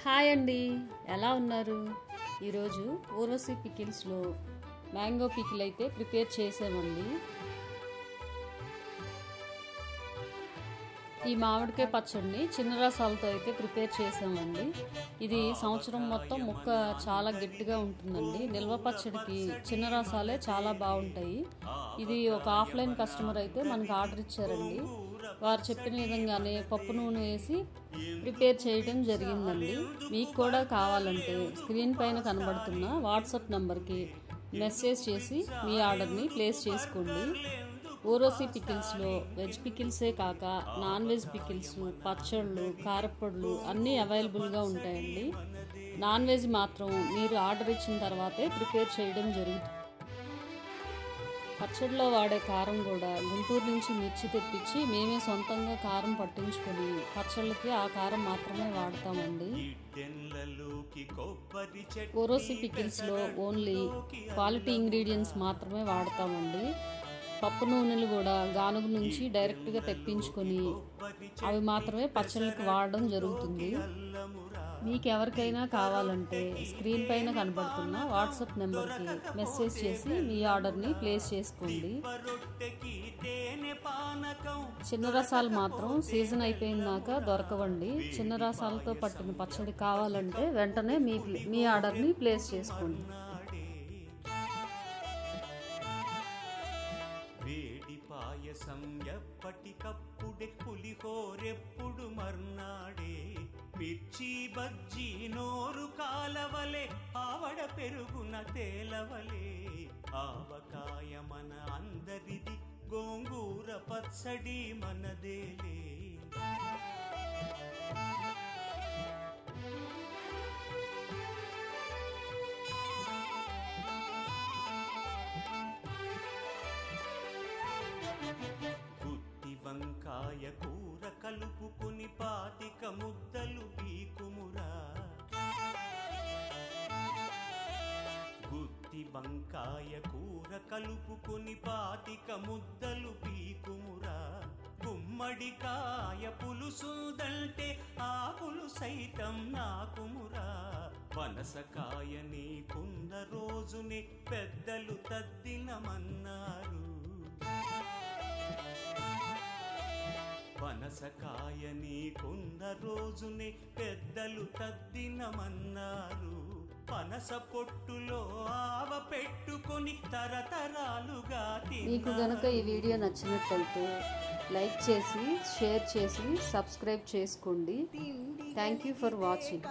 Hi అండి, ఎలా ఉన్నారు? ఈరోజు ఊర్వశి పికిల్స్లో మ్యాంగో పికిల్ అయితే ప్రిపేర్ చేసామండి. ఈ మామిడికాయ పచ్చడిని చిన్న రసాలతో అయితే ప్రిపేర్ చేసామండి. ఇది సంవత్సరం మొత్తం ముక్క చాలా గట్టిగా ఉంటుందండి. నిల్వ పచ్చడికి చిన్న రసాలే చాలా బాగుంటాయి. ఇది ఒక ఆఫ్లైన్ కస్టమర్ అయితే మనకు ఆర్డర్ ఇచ్చారండి. వారు చెప్పిన విధంగానే పప్పు నూనె వేసి ప్రిపేర్ చేయడం జరిగిందండి. మీకు కూడా కావాలంటే స్క్రీన్ పైన కనబడుతున్న వాట్సాప్ నంబర్కి మెసేజ్ చేసి మీ ఆర్డర్ని ప్లేస్ చేసుకోండి. ఊర్వశి పికిల్స్లో వెజ్ పికిల్సే కాక నాన్ వెజ్ పికిల్స్, పచ్చళ్ళు, కారప్పొడులు అన్నీ అవైలబుల్గా ఉంటాయండి. నాన్ వెజ్ మాత్రం మీరు ఆర్డర్ ఇచ్చిన తర్వాతే ప్రిపేర్ చేయడం జరుగుతుంది. పచ్చడిలో వాడే కారం కూడా గుంటూరు నుంచి మిర్చి తెప్పించి మేమే సొంతంగా కారం పట్టించుకొని పచ్చళ్ళకి ఆ కారం మాత్రమే వాడతామండి. ఊర్వశి పికిల్స్లో ఓన్లీ క్వాలిటీ ఇంగ్రీడియంట్స్ మాత్రమే వాడతామండి. పప్పు నూనెలు కూడా గానుగ నుంచి డైరెక్ట్గా తెప్పించుకొని అవి మాత్రమే పచ్చళ్ళకి వాడడం జరుగుతుంది. మీకు ఎవరికైనా కావాలంటే స్క్రీన్ పైన కనబడుతున్న వాట్సాప్ నెంబర్కి మెసేజ్ చేసి మీ ఆర్డర్ని ప్లేస్ చేసుకోండి. చిన్న రసాలు మాత్రం సీజన్ అయిపోయినాక దొరకవండి. చిన్న రసాలతో పట్టిన పచ్చడి కావాలంటే వెంటనే మీ ఆర్డర్ని ప్లేస్ చేసుకోండి. వేడి పాయసం ఎప్పటికప్పుడే, పులిహోరెప్పుడు మర్నాడే, మిర్చి బజ్జీ నోరు కాలవలే, ఆవడ పెరుగున తేలవలే, ఆవకాయ మన అందరిది, గోంగూర పచ్చడి మనదేలే. వంకాయ కూర కలుపుకుని 25 ముద్దలు పీకుమురా, గుత్తి వంకాయ కూర కలుపుకుని 25 ముద్దలు పీకుమురా, గుమ్మడికాయ పులుసుదంటే ఆ పులుసైతం నాకుమురా, పనసకాయ నీకున్న రోజునే పెద్దలు తద్దినమన్నారు, పనసకాయ నీకున్న రోజునే పెద్దలు తద్దినమన్నారు, పనస పొట్టులో ఆవ పెట్టుకొని తరతరాలుగా. మీకు గనక ఈ వీడియో నచ్చినట్లయితే లైక్ చేసి, షేర్ చేసి, సబ్స్క్రైబ్ చేసుకోండి. Thank you for watching.